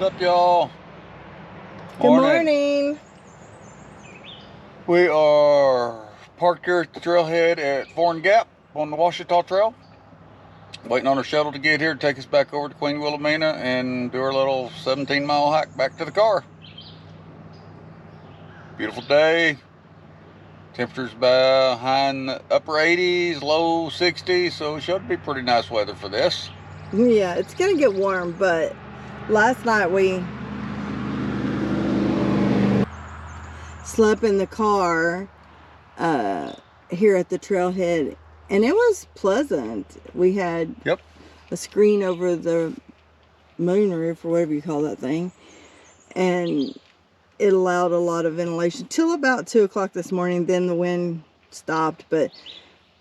up, y'all? Good morning. We are parked here at the trailhead at Foran Gap on the Ouachita Trail. Waiting on our shuttle to get here to take us back over to Queen Wilhelmina and do our little 17-mile hike back to the car. Beautiful day. Temperature's about high in the upper 80s, low 60s, so it should be pretty nice weather for this. Yeah, it's gonna get warm, but last night we slept in the car here at the trailhead, and it was pleasant. We had a screen over the moonroof, or whatever you call that thing, and it allowed a lot of ventilation till about 2 o'clock this morning. Then the wind stopped, but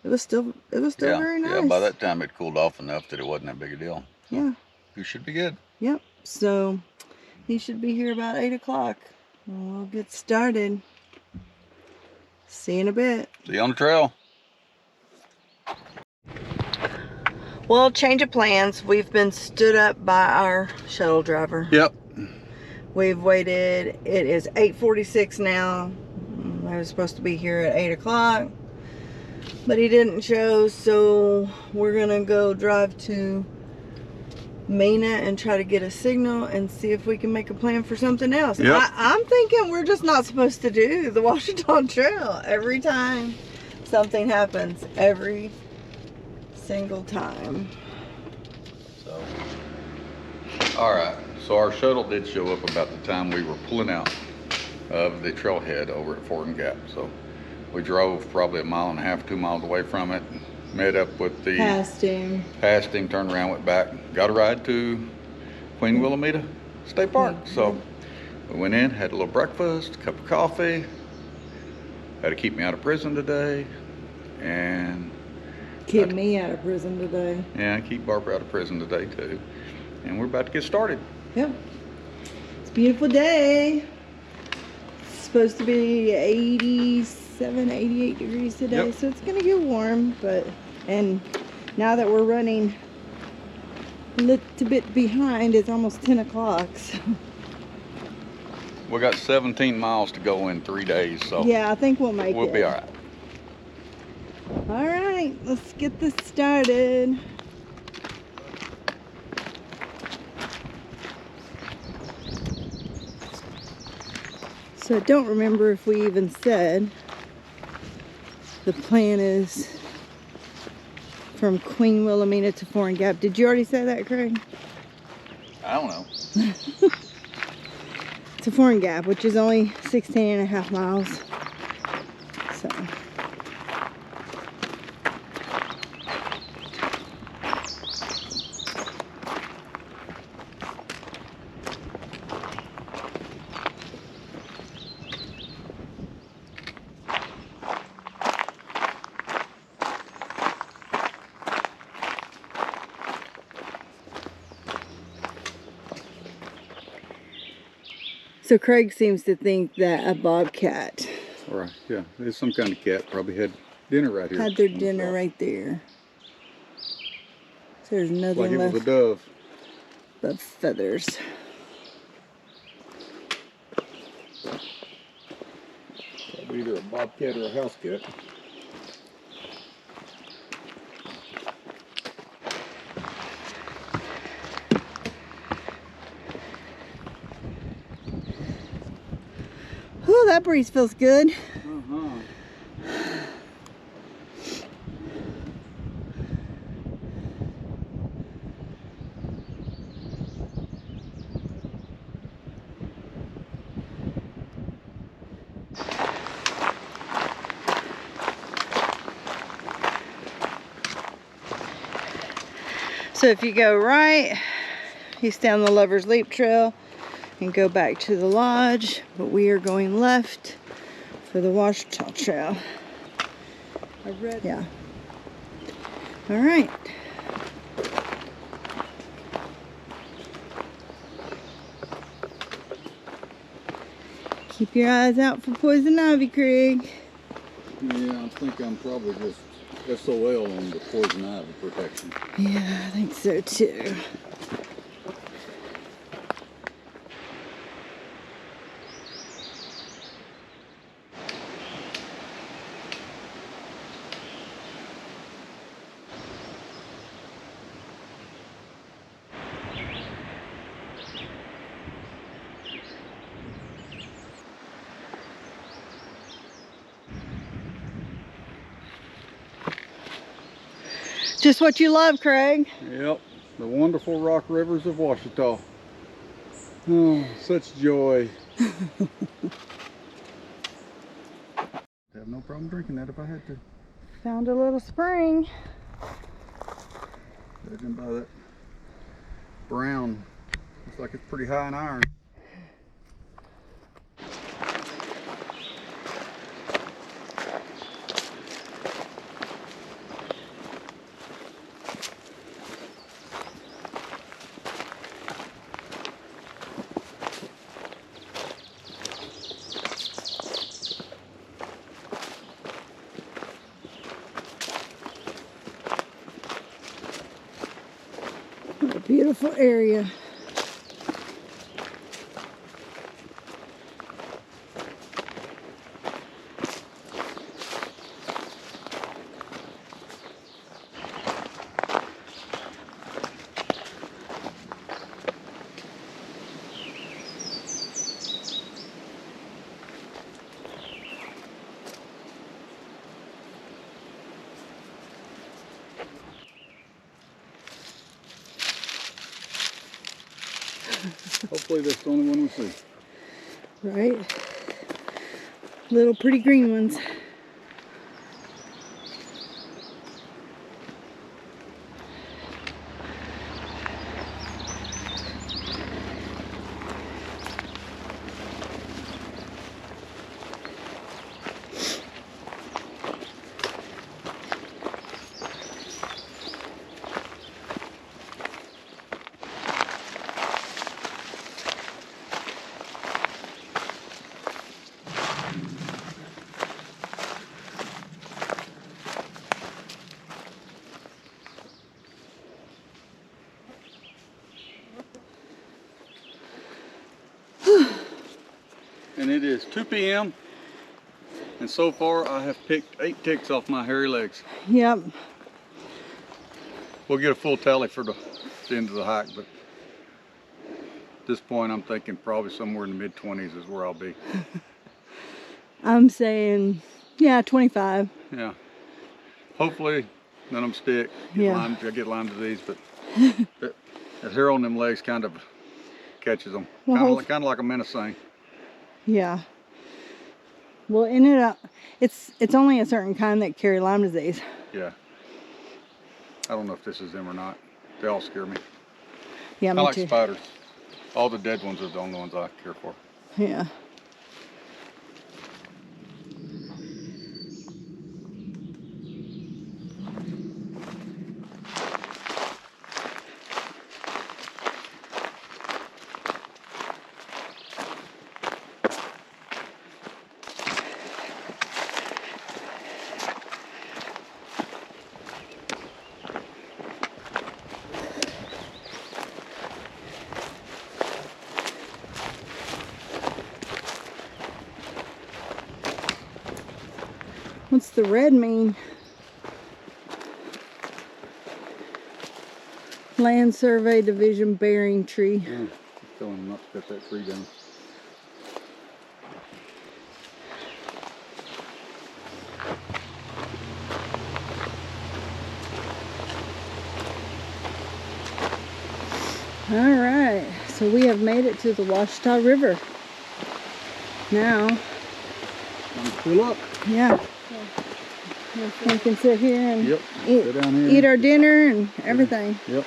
it was still very nice. Yeah, by that time it cooled off enough that it wasn't that big a deal. So yeah, you should be good. Yep. So he should be here about 8 o'clock. We'll get started. See you in a bit. See you on the trail. Well, change of plans. We've been stood up by our shuttle driver. Yep. We've waited. It is 8:46 now. I was supposed to be here at 8 o'clock, but he didn't show, so we're gonna go drive to Mina and try to get a signal and see if we can make a plan for something else. Yep. I'm thinking we're just not supposed to do the Ouachita Trail every time something happens, every single time. So, all right. So our shuttle did show up about the time we were pulling out of the trailhead over at Foran Gap. So we drove probably 1.5 miles, 2 miles away from it, met up with the passed him, turned around, went back, got a ride to Queen Wilhelmina State Park. So we went in, had a little breakfast, a cup of coffee, had to keep me out of prison today, and keep me out of prison today. Yeah, keep Barbara out of prison today too. And we're about to get started. Yep. It's a beautiful day. It's supposed to be 87, 88 degrees today, so it's gonna get warm, and now that we're running a little bit behind, it's almost 10 o'clock. So. We got 17 miles to go in 3 days, so yeah, I think we'll make it. We'll be all right. All right, let's get this started. So I don't remember if we even said the plan is from Queen Wilhelmina to Foran Gap. Did you already say that, Craig? I don't know. To Foran Gap, which is only 16.5 miles. So. So Craig seems to think that a bobcat. Or yeah, it's some kind of cat. Probably had dinner right here. Had their dinner right there. So there's nothing like it left was a dove. but feathers. Probably either a bobcat or a house cat. Oh, that breeze feels good. So if you go right, you stay on the Lover's Leap Trail and go back to the lodge, but we are going left for the Ouachita Trail. Yeah. All right. Keep your eyes out for poison ivy, Craig. Yeah, I think I'm probably just SOL on the poison ivy protection. Yeah, I think so too. Just what you love, Craig. Yep, the wonderful rock rivers of Ouachita. Oh, such joy. Have no problem drinking that if I had to. Found a little spring. Judging by that brown, looks like it's pretty high in iron. What a beautiful area. Hopefully that's the only one we see. Right? Little pretty green ones. And it is 2 p.m. and so far I have picked 8 ticks off my hairy legs. Yep. We'll get a full tally for the end of the hike, but at this point I'm thinking probably somewhere in the mid-20s is where I'll be. I'm saying, yeah, 25. Yeah. Hopefully none of them stick. Yeah. I get Lyme disease, but that hair on them legs kind of catches them. Well, kind of like a menacing. Yeah. Well, in it up, it's only a certain kind that carry Lyme disease. Yeah. I don't know if this is them or not. They all scare me. Yeah, me I like too. spiders. All the dead ones are the only ones I care for. Yeah. What's the red mean? Land Survey Division bearing tree. Yeah, just telling them not to cut that tree down. All right, so we have made it to the Ouachita River. Now, I'm fill up. yeah, we can sit here and Sit down here. eat our dinner and everything. Yep.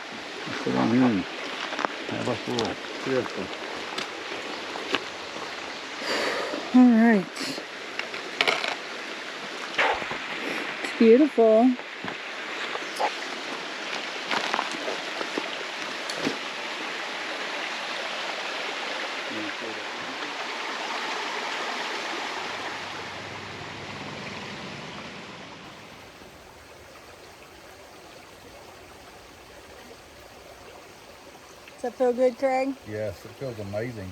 Let's sit down here and have us a little siesta. All right. It's beautiful. Does that feel good, Craig? Yes, it feels amazing.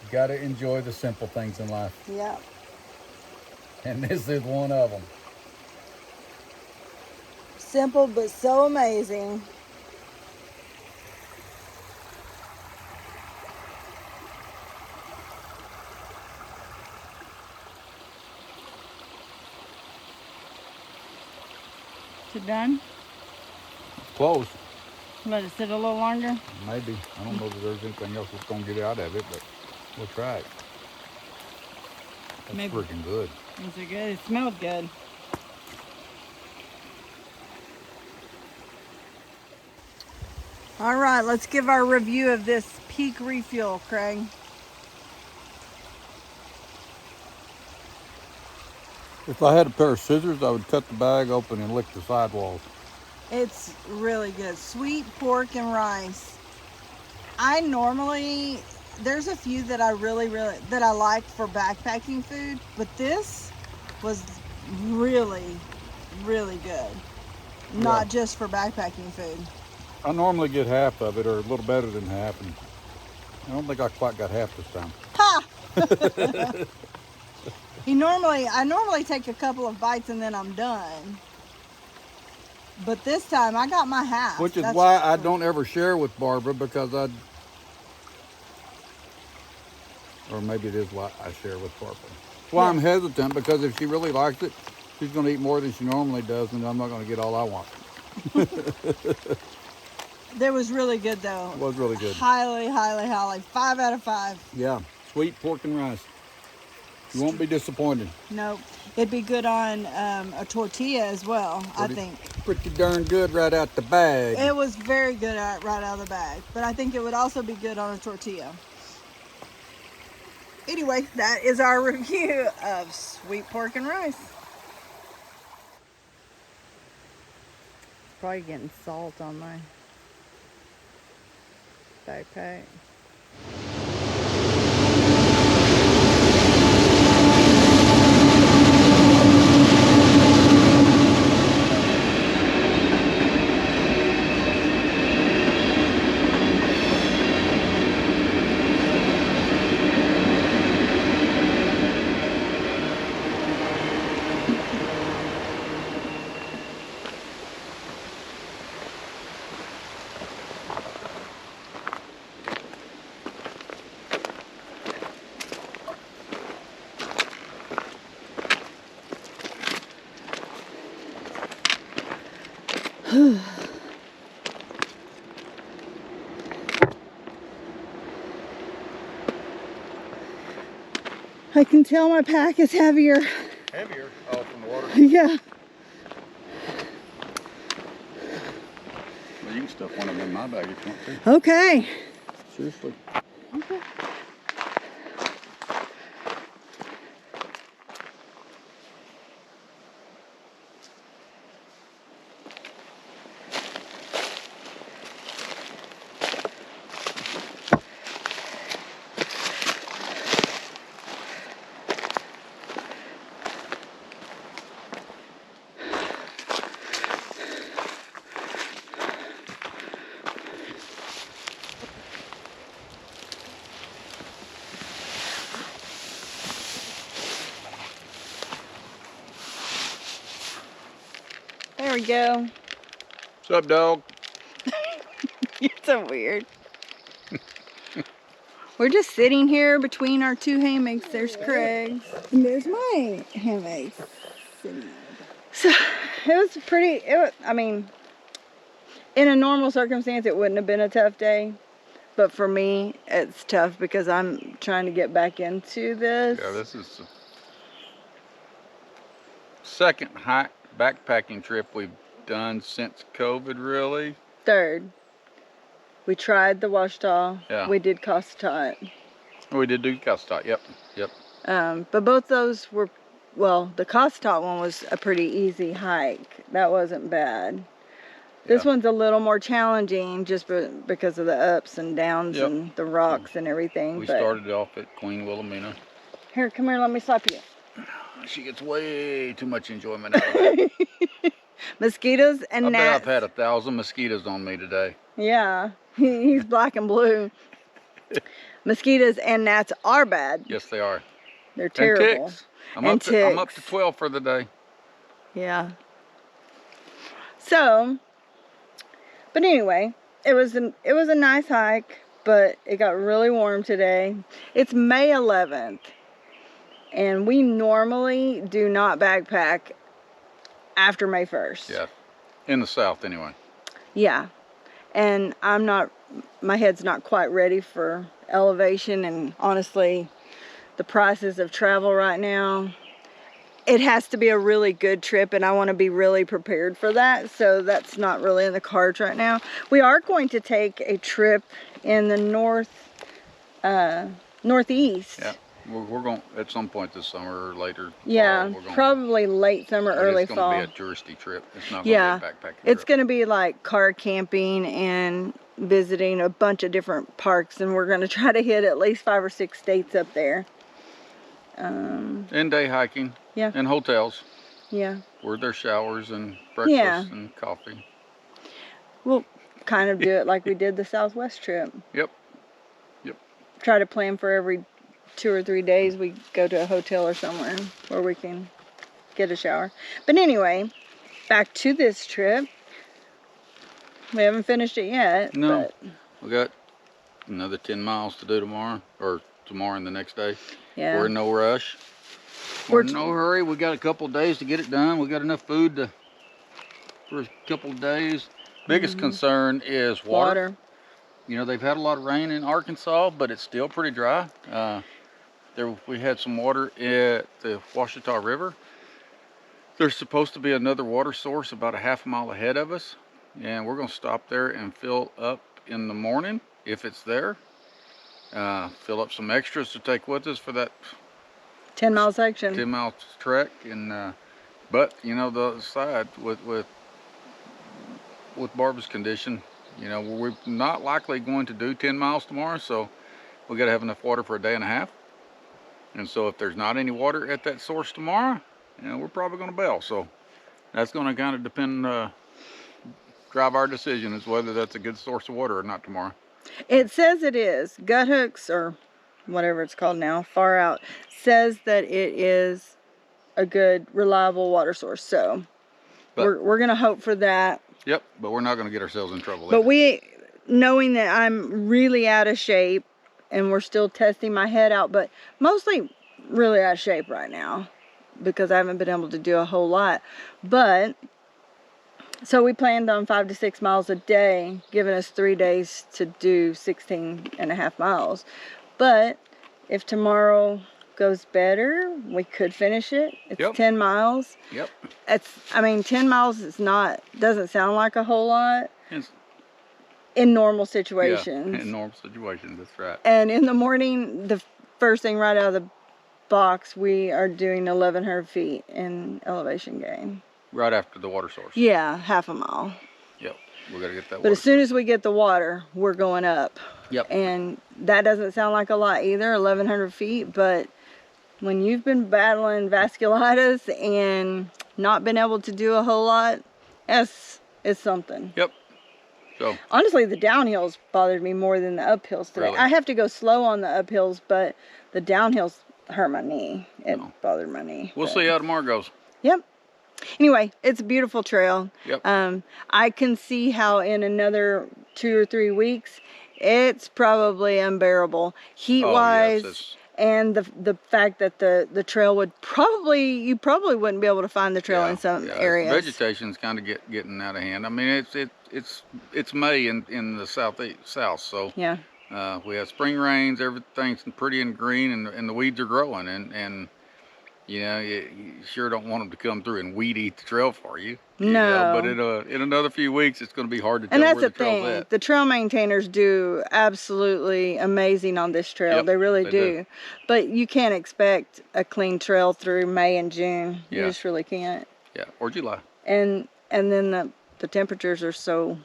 You gotta enjoy the simple things in life. Yep. And this is one of them. Simple but so amazing. Is it done? Close. Let it sit a little longer? Maybe. I don't know that there's anything else that's going to get out of it, but we'll try it. That's Maybe. freaking good. Is it good? It smelled good. All right, let's give our review of this Peak refuel, Craig. If I had a pair of scissors, I would cut the bag open and lick the sidewalls. It's really good. Sweet pork and rice. There's a few that I really like for backpacking food, but this was really good. Not just for backpacking food. I normally get half of it, or a little better than half, and I don't think I quite got half this time. Ha! I normally take a couple of bites and then I'm done. But this time I got my half. Which is why I don't ever share with Barbara, because or maybe it is why I share with Barbara. That's why I'm hesitant, because if she really likes it, she's going to eat more than she normally does, and I'm not going to get all I want. That was really good though. It was really good. Highly 5 out of 5. Yeah, sweet pork and rice. You won't be disappointed. Nope. It'd be good on a tortilla as well, I think. Pretty darn good right out the bag. It was very good right out of the bag, but I think it would also be good on a tortilla. Anyway, that is our review of sweet pork and rice. Probably getting salt on my backpack. I can tell my pack is heavier. Heavier? Oh, from the water? Yeah. Well, you can stuff one of them in my bag if you want to. Okay. Seriously. Okay. There we go. What's up, dog? You're so weird. We're just sitting here between our two hammocks. There's Craig's. And there's my hammock. So it was, I mean, in a normal circumstance, it wouldn't have been a tough day. But for me, it's tough because I'm trying to get back into this. Yeah, this is the second hike backpacking trip we've done since COVID, really. Third. We tried the Ouachita. Yeah. We did Costat. We did do Costat, yep. But both those were, well, the Costat one was a pretty easy hike. That wasn't bad. This one's a little more challenging just because of the ups and downs and the rocks and everything. We started off at Queen Wilhelmina. Here, come here, let me slap you. She gets way too much enjoyment out of it. Mosquitoes and gnats. I bet I've had 1,000 mosquitoes on me today. Yeah, he's black and blue. Mosquitoes and gnats are bad. Yes, they are. They're terrible. And ticks. I'm up to 12 for the day. Yeah. So, but anyway, it was a nice hike, but it got really warm today. It's May 11th, and we normally do not backpack after May 1st. Yeah. In the south, anyway. Yeah. And my head's not quite ready for elevation, and honestly, the prices of travel right now, it has to be a really good trip, and I want to be really prepared for that, so that's not really in the cards right now. We are going to take a trip in the northeast. Yeah, we're going at some point this summer or later. Yeah, probably late summer, early fall. It's going to be a touristy trip. It's not going to be a backpacking trip. It's going to be like car camping and visiting a bunch of different parks, and we're going to try to hit at least 5 or 6 states up there. And day hiking. Yeah. And hotels. Yeah. Where there's showers and breakfast and coffee. We'll kind of do it like we did the Southwest trip. Yep. Try to plan for every 2 or 3 days we go to a hotel or somewhere where we can get a shower. But anyway, back to this trip. We haven't finished it yet. No. But we got another 10 miles to do tomorrow, or tomorrow and the next day. Yeah. We're in no rush. We're in no hurry. We got a couple of days to get it done. We got enough food for a couple of days. Biggest concern is water. You know, they've had a lot of rain in Arkansas, but it's still pretty dry. We had some water at the Ouachita River. There's supposed to be another water source about a half mile ahead of us, and we're going to stop there and fill up in the morning if it's there. Fill up some extras to take with us for that 10-mile section. 10-mile trek, and but you know, the other side with Barbara's condition, you know, we're not likely going to do 10 miles tomorrow, so we got to have enough water for a day and a half. And so if there's not any water at that source tomorrow, you know, we're probably going to bail. So that's going to kind of depend, drive our decision as whether that's a good source of water or not tomorrow. It says it is. Gut Hooks, or whatever it's called now, Far Out, says that it is a good, reliable water source. So we're going to hope for that. Yep, but we're not going to get ourselves in trouble. But knowing that I'm really out of shape, and we're still testing my head out, but mostly really out of shape right now because I haven't been able to do a whole lot. But so we planned on 5 to 6 miles a day, giving us 3 days to do 16.5 miles. But if tomorrow goes better, we could finish it. It's 10 miles. Yep. 10 miles doesn't sound like a whole lot. In normal situations. Yeah, in normal situations, that's right. And in the morning, the first thing right out of the box, we are doing 1,100 feet in elevation gain. Right after the water source. Yeah, half a mile. Yep, we got to get that water. But as soon as we get the water, we're going up. Yep. And that doesn't sound like a lot either, 1,100 feet, but when you've been battling vasculitis and not been able to do a whole lot, it's something. Yep. So honestly, the downhills bothered me more than the uphills today. Really? I have to go slow on the uphills, but the downhills hurt my knee. It bothered my knee. We'll see how tomorrow goes. Yep. Anyway, it's a beautiful trail. Yep. I can see how in another 2 or 3 weeks, it's probably unbearable heat-wise. Yes, and the fact that the trail would you probably wouldn't be able to find the trail in some areas. Vegetation's kind of getting out of hand. I mean, it's May in the south, so yeah. We have spring rains, everything's pretty and green, and the weeds are growing, and you know, you sure don't want them to come through and weed eat the trail for you. No. But in another few weeks, it's going to be hard to tell where the trail's at. And that's the thing. The trail maintainers do absolutely amazing on this trail. Yep, they really do. But you can't expect a clean trail through May and June. You just really can't. Yeah, or July. And then the temperatures are so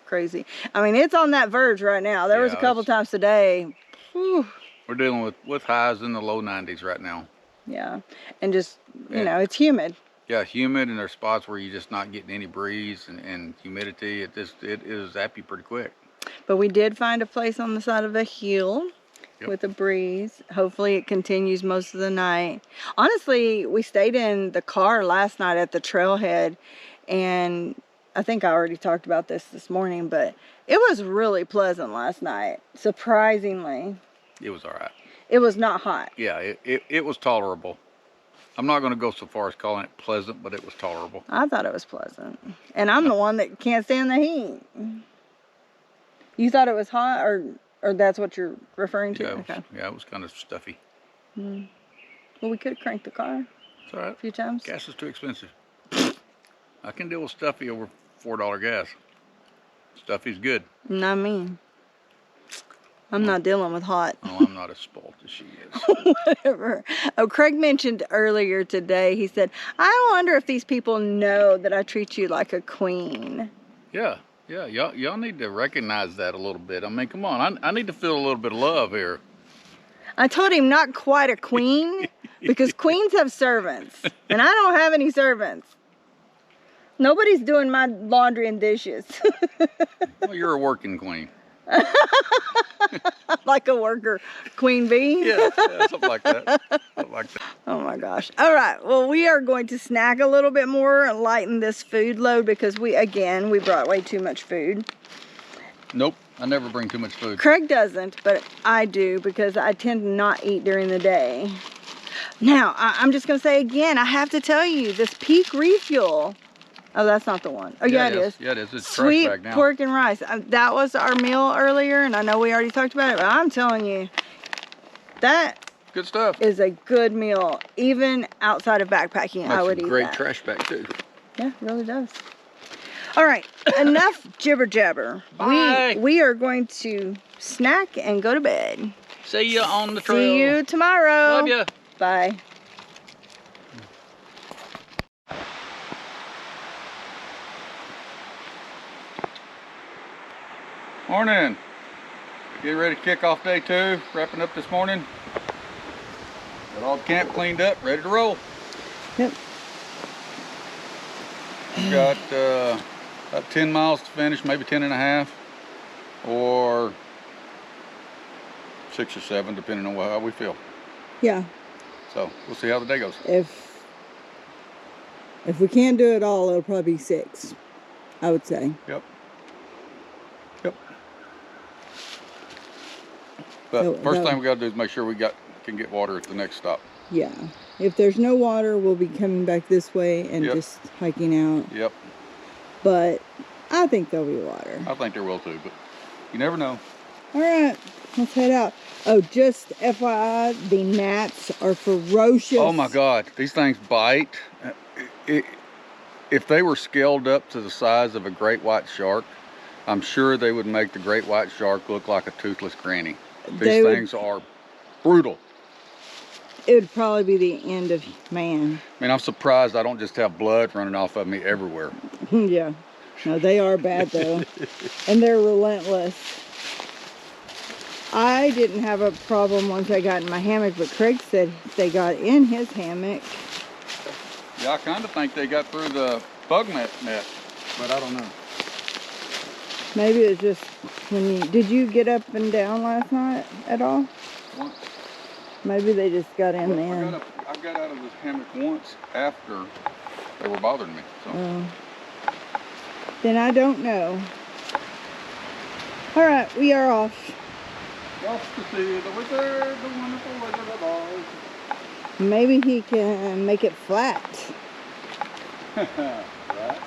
crazy. I mean, it's on that verge right now. There was a couple times today. Whew. We're dealing with highs in the low 90s right now. Yeah, and just, you know, it's humid. Yeah, humid, and there's spots where you're just not getting any breeze and humidity. It is zap you pretty quick. But we did find a place on the side of a hill with a breeze. Hopefully it continues most of the night. Honestly, we stayed in the car last night at the trailhead, and I think I already talked about this morning, but it was really pleasant last night, surprisingly. It was all right. It was not hot. Yeah, it was tolerable. I'm not going to go so far as calling it pleasant, but it was tolerable. I thought it was pleasant. And I'm the one that can't stand the heat. You thought it was hot, or that's what you're referring to? Yeah, Okay. Yeah, it was kind of stuffy. Well, we could have cranked the car It's all right. a few times. Gas is too expensive. I can deal with stuffy over $4 gas. Stuffy's good. Not me. I'm not dealing with hot. Oh, I'm not as spoiled as she is. Whatever. Oh, Craig mentioned earlier today, he said, I wonder if these people know that I treat you like a queen. Yeah. Y'all need to recognize that a little bit. I mean, come on. I need to feel a little bit of love here. I told him not quite a queen, because queens have servants, and I don't have any servants. Nobody's doing my laundry and dishes. Well, you're a working queen. Like a worker queen bee. Yeah, something like that. Oh my gosh. All right, well, we are going to snack a little bit more and lighten this food load, because we brought way too much food. Nope, I never bring too much food. Craig doesn't, but I do, because I tend to not eat during the day. Now, I'm just going to say again, I have to tell you, this Peak Refuel. Oh, that's not the one. Oh, yeah, it is. Yeah, it is. It's sweet trash bag now. pork and rice. That was our meal earlier, and I know we already talked about it, but I'm telling you, that good stuff. is a good meal. Even outside of backpacking, I would eat that. Great trash bag, too. Yeah, it really does. All right, enough jibber jabber. Bye. We are going to snack and go to bed. See you on the trail. See you tomorrow. Love ya. Bye. Morning. Getting ready to kick off day 2. Wrapping up this morning. Got all the camp cleaned up, ready to roll. Yep. We've got about 10 miles to finish, maybe 10 and a half, or 6 or 7, depending on how we feel. Yeah. So we'll see how the day goes. If we can't do it all, it'll probably be 6, I would say. Yep. But first thing we got to do is make sure we can get water at the next stop. Yeah. If there's no water, we'll be coming back this way and just hiking out. Yep. But I think there'll be water. I think there will too, but you never know. All right, let's head out. Oh, just FYI, the gnats are ferocious. Oh my God, these things bite. If they were scaled up to the size of a great white shark, I'm sure they would make the great white shark look like a toothless granny. These things are brutal. It would probably be the end of man. I mean, I'm surprised I don't just have blood running off of me everywhere. Yeah. No, they are bad though. And they're relentless. I didn't have a problem once I got in my hammock, but Craig said they got in his hammock. Yeah, I kind of think they got through the bug net, but I don't know. Maybe it's just when did you get up and down last night at all? Once. Maybe they just got in then. I got out of this hammock once after they were bothering me. So. Then I don't know. All right, we are off. Off to see the wizard, the wonderful Wizard of Oz. Maybe he can make it flat. Right.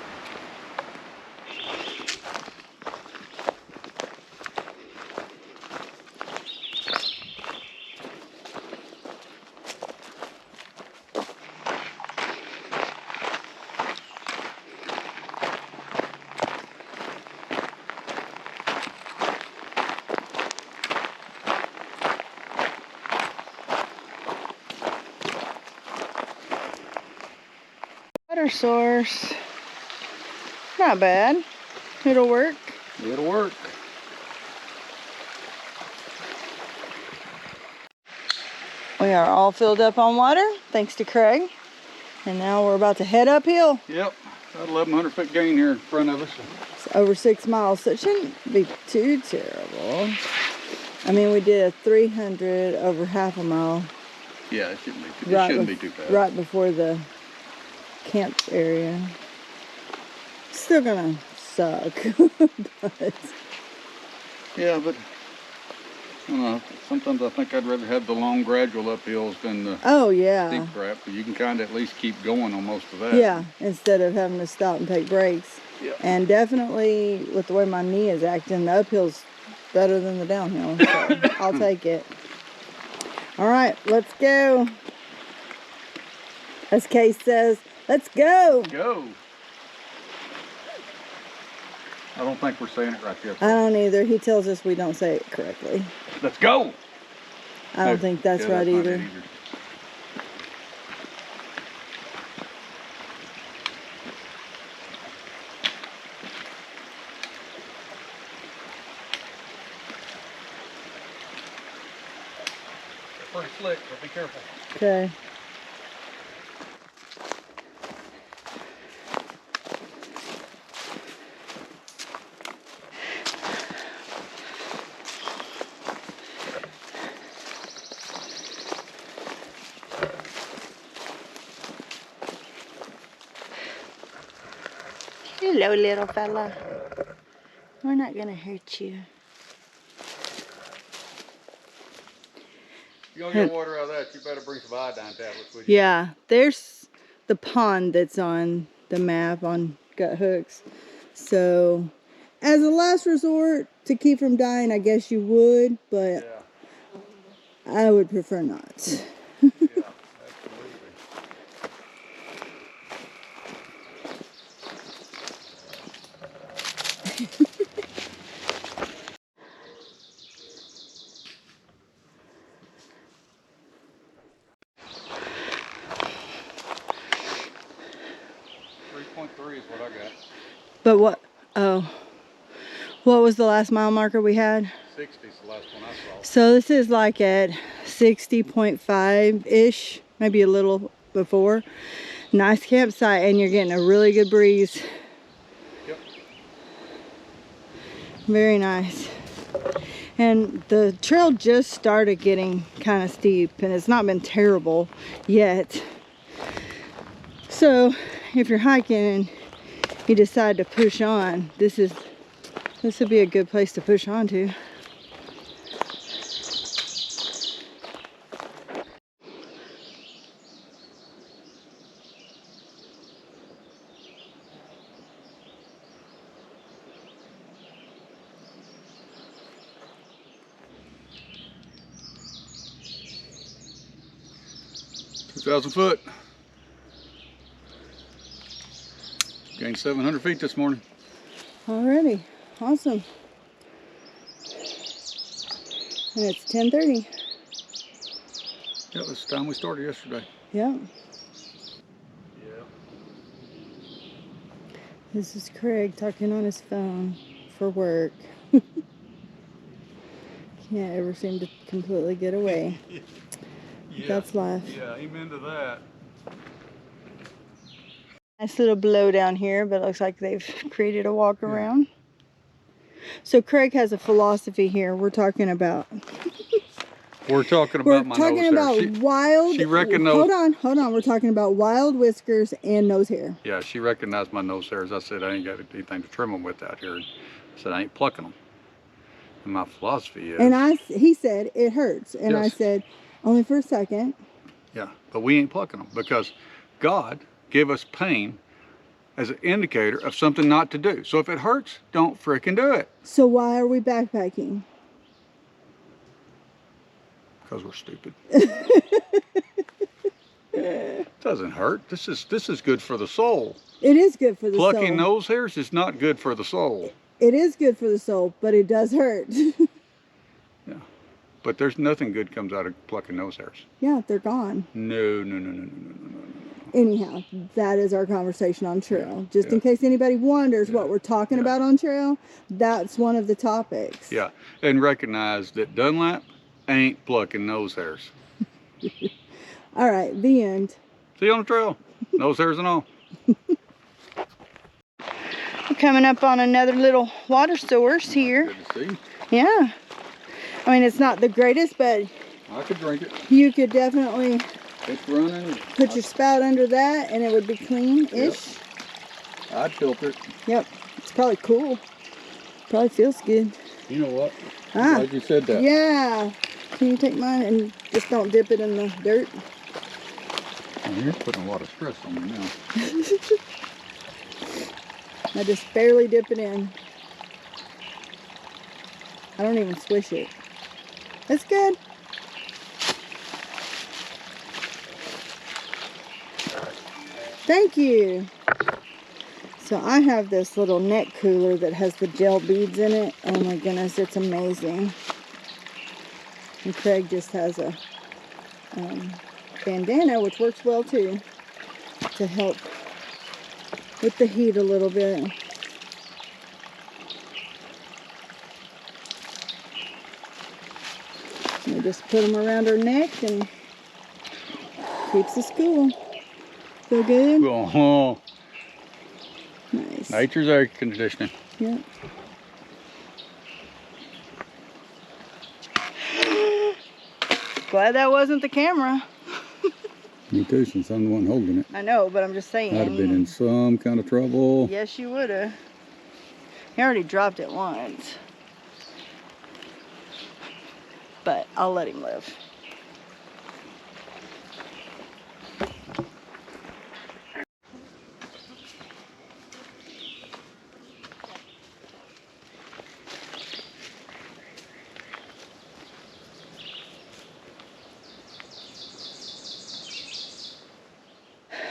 Water source. Not bad. It'll work. It'll work. We are all filled up on water, thanks to Craig. And now we're about to head uphill. Yep. About 1,100 foot gain here in front of us. It's over 6 miles, so it shouldn't be too terrible. I mean, we did a 300 over half a mile. Yeah, it shouldn't be too bad. Right before the camp area. Still gonna suck. But yeah, but Sometimes I think I'd rather have the long gradual uphills than the Oh yeah. steep crap, but you can kind of at least keep going on most of that. Yeah, instead of having to stop and take breaks. Yeah. And definitely with the way my knee is acting, the uphill's better than the downhill. So I'll take it. All right, let's go. As Case says, let's go. Go. I don't think we're saying it right there. I don't either. He tells us we don't say it correctly. Let's go. I don't think that's right that's not either. it They're pretty slick, but be careful. Okay. Hello, little fella. We're not gonna hurt you. If you're gonna get water out of that, you better bring some iodine tablets with you. Yeah, there's the pond that's on the map on Gut Hooks. So, as a last resort to keep from dying, I guess you would, but yeah. I would prefer not. Yeah, absolutely. 3.3 is what I got. But what, oh, what was the last mile marker we had? 60 is the last one I saw. So this is like at 60.5-ish, maybe a little before. Nice campsite, and you're getting a really good breeze. Yep. Very nice. And the trail just started getting kind of steep, and it's not been terrible yet. So if you're hiking and you decide to push on, this would be a good place to push on to. $2,000 foot. Gained 700 feet this morning. Alrighty, awesome. And it's 10:30. Yeah, it was the time we started yesterday. Yeah. Yeah. This is Craig talking on his phone for work. Can't ever seem to completely get away. Yeah. That's life. Yeah, amen to that. Nice little blow down here, but it looks like they've created a walk around. So Craig has a philosophy here. We're talking about my nose hair. Wild. She recognized. Hold on. We're talking about wild whiskers and nose hair. Yeah, she recognized my nose hairs. I said I ain't got anything to trim them with out here. I said I ain't plucking them. And my philosophy is. And he said it hurts, and Yes. I said only for a second. Yeah, but we ain't plucking them because God gave us pain as an indicator of something not to do. So if it hurts, don't frickin' do it. So why are we backpacking? Because we're stupid. It doesn't hurt. This is good for the soul. It is good for the soul. Plucking nose hairs is not good for the soul. It is good for the soul, but it does hurt. Yeah, but there's nothing good comes out of plucking nose hairs. Yeah, they're gone. No. Anyhow, that is our conversation on trail. Just in case anybody wonders what we're talking about on trail, that's one of the topics. Yeah, and recognize that Dunlap ain't plucking nose hairs. All right, the end. See you on the trail. Nose hairs and all. We're coming up on another little water source here. Good to see. Yeah. I mean, it's not the greatest, but I could drink it. you could definitely It's running. put your spout under that and it would be clean-ish. I'd filter it. Yep. It's probably cool. Probably feels good. You know what? Ah, Glad you said that. yeah. Can you take mine and just don't dip it in the dirt? Oh, you're putting a lot of stress on me now. I just barely dip it in. I don't even swish it. That's good. Thank you. So I have this little neck cooler that has the gel beads in it. Oh my goodness, it's amazing. And Craig just has a bandana, which works well too, to help with the heat a little bit. We just put them around our neck and keeps us cool. Feel good? Oh, Nice. nature's air conditioning. Yep. Glad that wasn't the camera. Me too, since I'm the one holding it. I know, but I'm just saying. I'd have been in some kind of trouble. Yes, you would have. He already dropped it once. But I'll let him live.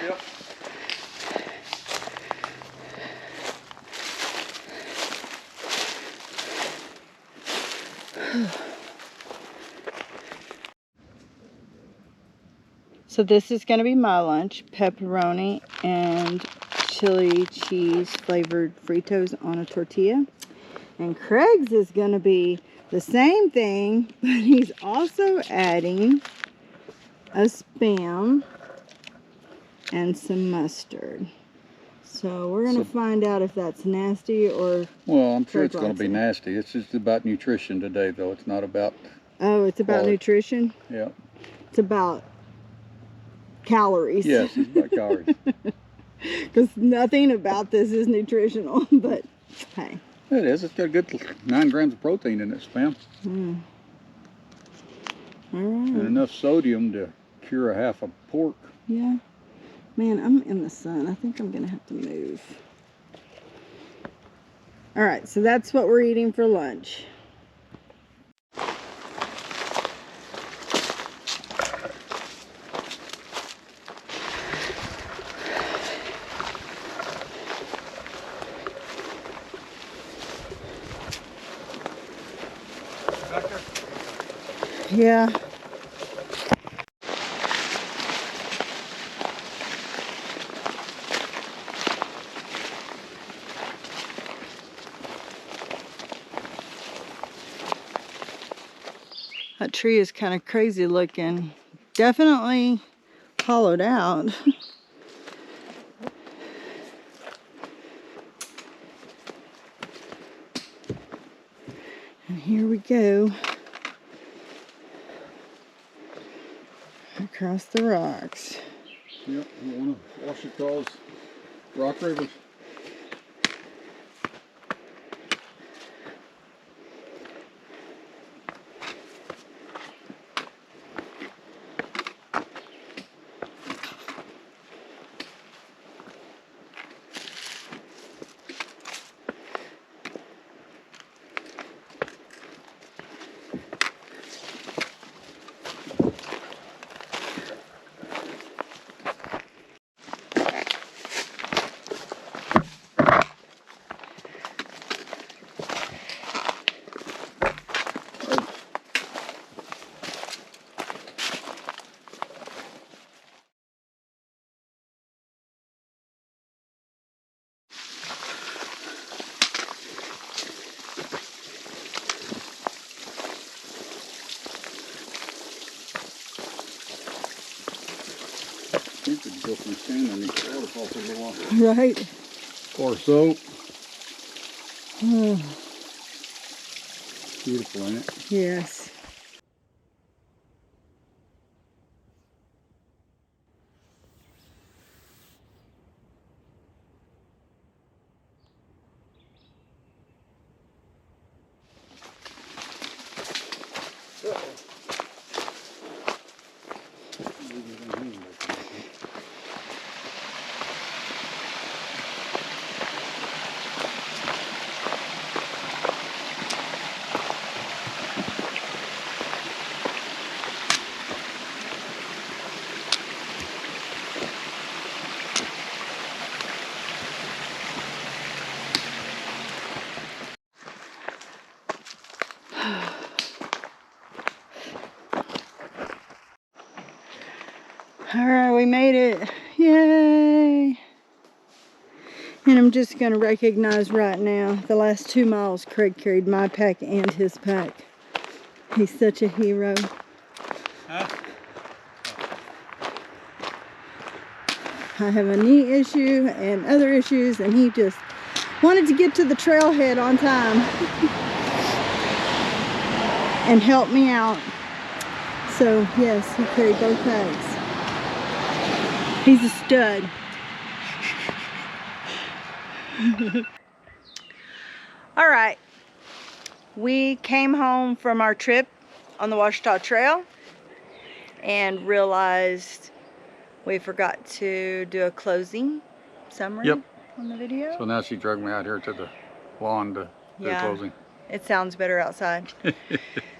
Yep. So this is going to be my lunch. Pepperoni and chili cheese flavored Fritos on a tortilla. And Craig's is going to be the same thing, but he's also adding a Spam and some mustard. So we're going to find out if that's nasty or... Well, I'm sure Craig it's going to be nasty. It's just about nutrition today, though. It's not about... Oh, it's about nutrition? Yeah. It's about calories. Yes, it's about calories. Because nothing about this is nutritional, but hey. It is. It's got a good 9 grams of protein in it, Spam. Mm. All right. And enough sodium to cure a half a pork. Yeah. Man, I'm in the sun. I think I'm going to have to move. All right, so that's what we're eating for lunch. Yeah. That tree is kind of crazy looking. Definitely hollowed out. And here we go. Across the rocks. Yep, one of Ouachita's rock rivers. You could go from standing underneath the waterfall for a little while. Right. Or soap. Oh, Beautiful, ain't it? yes. we made it. Yay! And I'm just going to recognize right now, the last 2 miles Craig carried my pack and his pack. He's such a hero. Huh? I have a knee issue and other issues, and he just wanted to get to the trailhead on time and help me out. So yes, he carried both packs. He's a stud. All right, we came home from our trip on the Ouachita Trail and realized we forgot to do a closing summary on the video. So now she dragged me out here to the lawn to do the closing. It sounds better outside.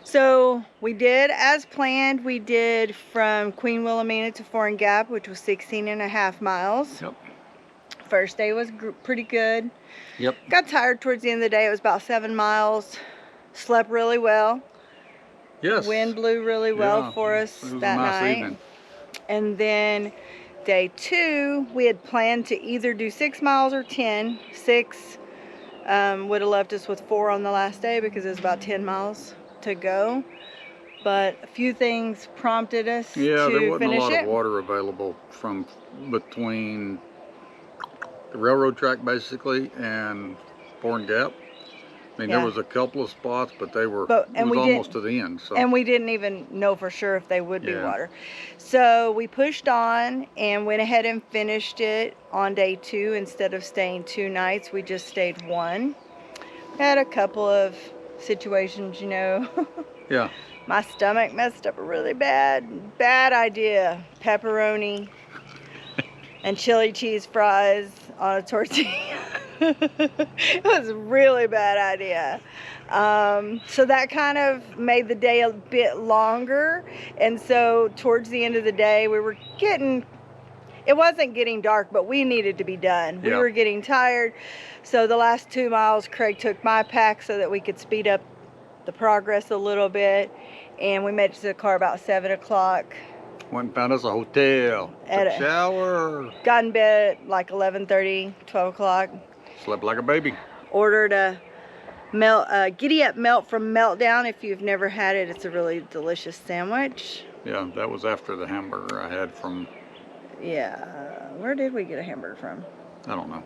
So we did as planned. We did from Queen Wilhelmina to Foran Gap, which was 16.5 miles. Yep. First day was pretty good. Yep. Got tired towards the end of the day. It was about 7 miles. Slept really well. Yes. Wind blew really well for us it was that a nice night. evening. And then day 2, we had planned to either do 6 miles or 10. 6 would have left us with 4 on the last day because it was about 10 miles to go. But a few things prompted us to finish it. Yeah, there wasn't a lot of water available from between the railroad track basically and Foran Gap. I mean, there was a couple of spots, but they were almost to the end. So. And we didn't even know for sure if they would be water. So we pushed on and went ahead and finished it on day 2. Instead of staying 2 nights, we just stayed 1. We had a couple of situations, you know. Yeah. My stomach messed up a really bad idea. Pepperoni and chili cheese fries on a tortilla. It was a really bad idea. So that kind of made the day a bit longer. And so towards the end of the day, we were it wasn't getting dark, but we needed to be done. We were getting tired. So the last 2 miles, Craig took my pack so that we could speed up the progress a little bit. And we made it to the car about 7 o'clock. Went and found us a hotel. Took a shower. Got in bed like 11:30, 12 o'clock. Slept like a baby. Ordered a giddy up melt from Meltdown. If you've never had it, it's a really delicious sandwich. Yeah, that was after the hamburger I had from... Yeah, where did we get a hamburger from? I don't know.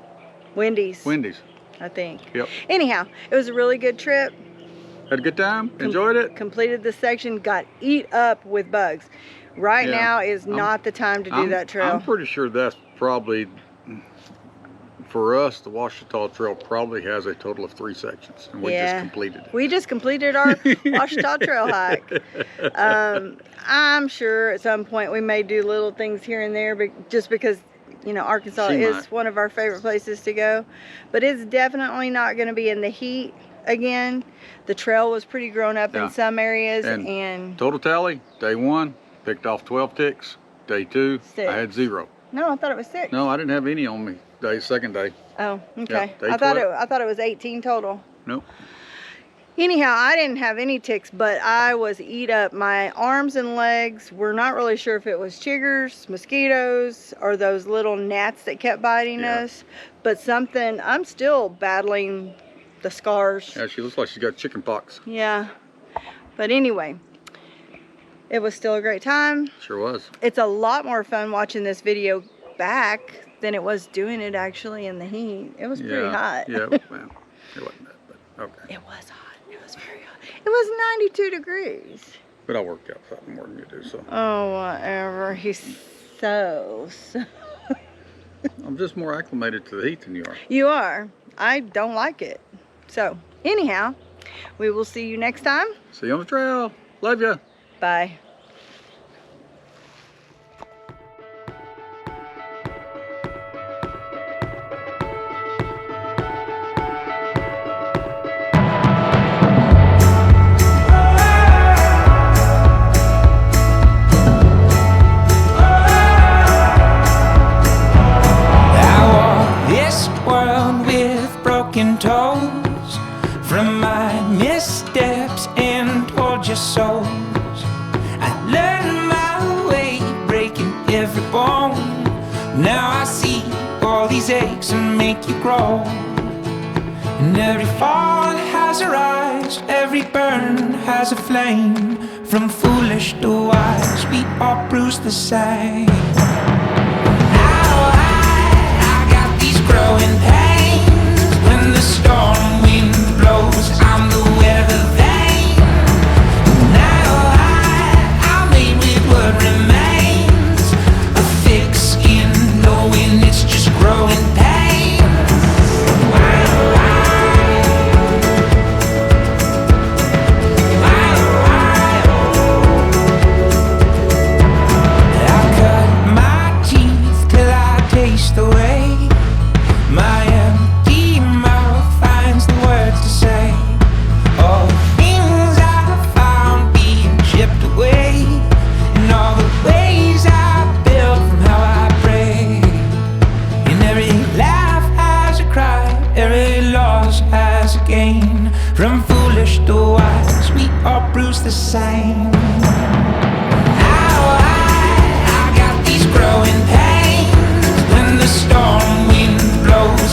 Wendy's. Wendy's. I think. Yep. Anyhow, it was a really good trip. Had a good time. Enjoyed it. Completed the section. Got eat up with bugs. Right now is not the time to do that trail. I'm pretty sure that's probably, for us, the Ouachita Trail probably has a total of 3 sections. And we just completed it. We just completed our Ouachita Trail hike. I'm sure at some point we may do little things here and there, but just because, you know, Arkansas is one of our favorite places to go. But it's definitely not going to be in the heat again. The trail was pretty grown up in some areas. And total tally, day 1. Picked off 12 ticks. Day 2, 6. I had 0. No, I thought it was 6. No, I didn't have any on me. Second day. Oh, okay. Yeah, I thought it was 18 total. Nope. Anyhow, I didn't have any ticks, but I was eat up. My arms and legs were not really sure if it was chiggers, mosquitos, or those little gnats that kept biting us. But something, I'm still battling the scars. Yeah, she looks like she's got chicken pox. Yeah. But anyway, it was still a great time. Sure was. It's a lot more fun watching this video back than it was doing it actually in the heat. It was pretty hot. Yeah, well, it wasn't bad, but okay. It was hot. It was very hot. It was 92 degrees. But I worked out something more than you do, so. Oh, whatever. He's so I'm just more acclimated to the heat than you are. You are. I don't like it. So, anyhow, we will see you next time. See you on the trail. Love ya. Bye. Toes from my missteps and tortured souls. I learned my way, breaking every bone. aches and make you grow. And every fall has a rise, every burn has a flame. From foolish to wise, we all bruise the same. Now I got these growing pains. When the storm wind blows, I'm the weather vane. Now I'm made with what remains. A thick skin, knowing it's just growing pain. From foolish to wise, we all bruise the same. Now I got these growing pains. When the storm wind blows,